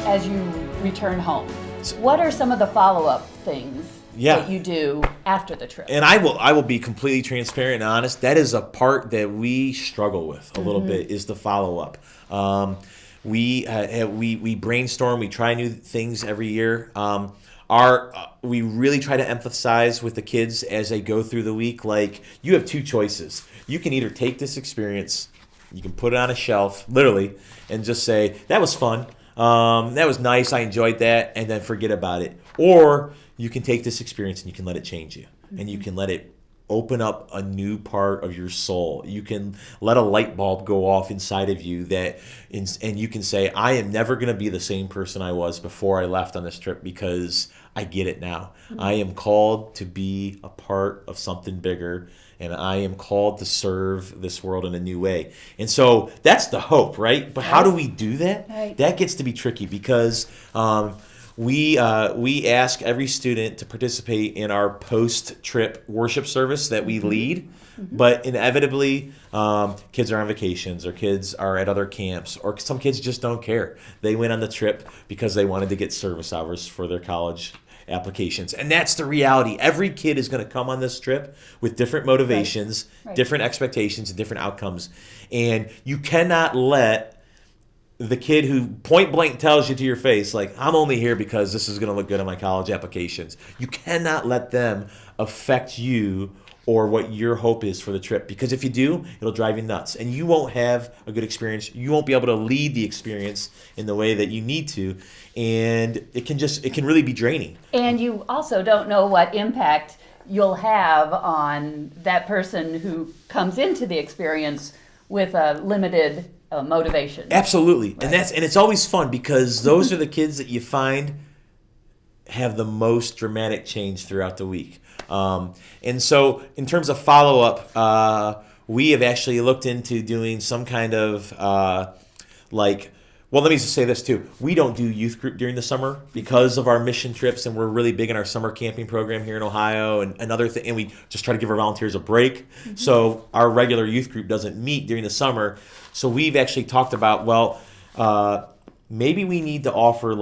as you return home. What are some of the follow-up things that you do after the trip? And I will be completely transparent and honest. That is a part that we struggle with a little bit, is the follow-up. We brainstorm. We try new things every year. We really try to emphasize with the kids as they go through the week, like, you have two choices. You can either take this experience, you can put it on a shelf, literally, and just say, that was fun. That was nice. I enjoyed that, and then forget about it. Or you can take this experience and you can let it change you, and you can let it open up a new part of your soul. You can let a light bulb go off inside of you and you can say, I am never going to be the same person I was before I left on this trip, because I get it now. I am called to be a part of something bigger, and I am called to serve this world in a new way. And so that's the hope, right? But how do we do that? Right. That gets to be tricky, because we ask every student to participate in our post-trip worship service that we lead, but inevitably kids are on vacations, or kids are at other camps, or some kids just don't care. They went on the trip because they wanted to get service hours for their college applications. And that's the reality. Every kid is going to come on this trip with different motivations, different expectations, and different outcomes. And you cannot let the kid who point blank tells you to your face, like, I'm only here because this is going to look good on my college applications. You cannot let them affect you or what your hope is for the trip, because if you do, it'll drive you nuts, and you won't have a good experience. You won't be able to lead the experience in the way that you need to, and it can really be draining. And you also don't know what impact you'll have on that person who comes into the experience with a limited motivation. Absolutely. Right. And it's always fun, because those are the kids that you find have the most dramatic change throughout the week. And so in terms of follow-up, we have actually looked into doing some kind of well, let me just say this too. We don't do youth group during the summer because of our mission trips, and we're really big in our summer camping program here in Ohio and another thing. And we just try to give our volunteers a break. So our regular youth group doesn't meet during the summer. So we've actually talked about, maybe we need to offer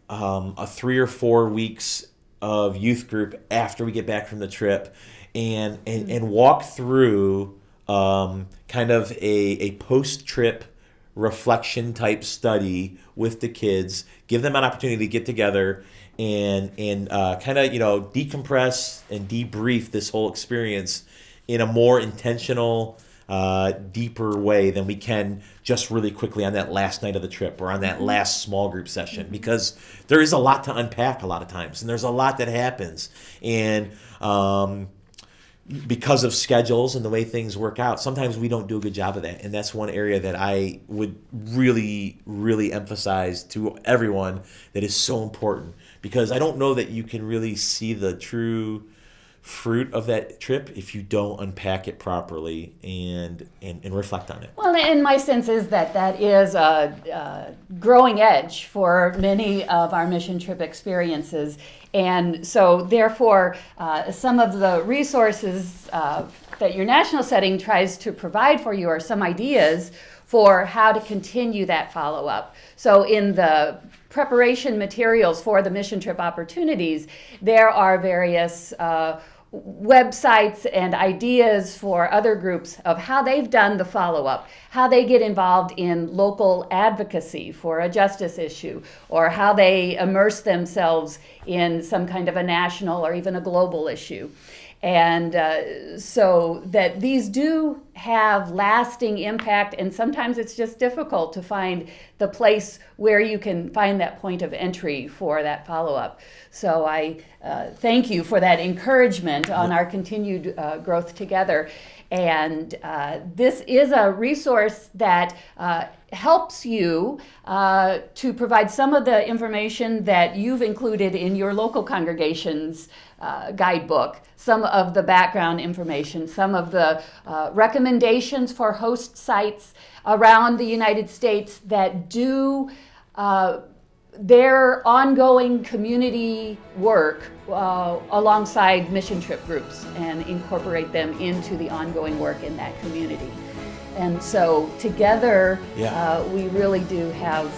a 3 or 4 weeks of youth group after we get back from the trip, and walk through kind of a post-trip reflection type study with the kids, give them an opportunity to get together and kind of decompress and debrief this whole experience in a more intentional, deeper way than we can just really quickly on that last night of the trip or on that last small group session, because there is a lot to unpack a lot of times, and there's a lot that happens, and because of schedules and the way things work out, sometimes we don't do a good job of that. And that's one area that I would really, really emphasize to everyone that is so important, because I don't know that you can really see the true fruit of that trip if you don't unpack it properly and reflect on it. Well, and my sense is that is a growing edge for many of our mission trip experiences. And so therefore, some of the resources that your national setting tries to provide for you are some ideas for how to continue that follow-up. So in the preparation materials for the mission trip opportunities, there are various websites and ideas for other groups of how they've done the follow-up, how they get involved in local advocacy for a justice issue, or how they immerse themselves in some kind of a national or even a global issue. And so that these do have lasting impact, and sometimes it's just difficult to find the place where you can find that point of entry for that follow-up. So I thank you for that encouragement on our continued growth together. And this is a resource that helps you to provide some of the information that you've included in your local congregation's guidebook, some of the background information, some of the recommendations for host sites around the United States that do their ongoing community work alongside mission trip groups and incorporate them into the ongoing work in that community. And so together, we really do have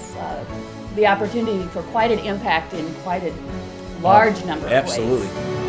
the opportunity for quite an impact in quite a large number of ways. Absolutely.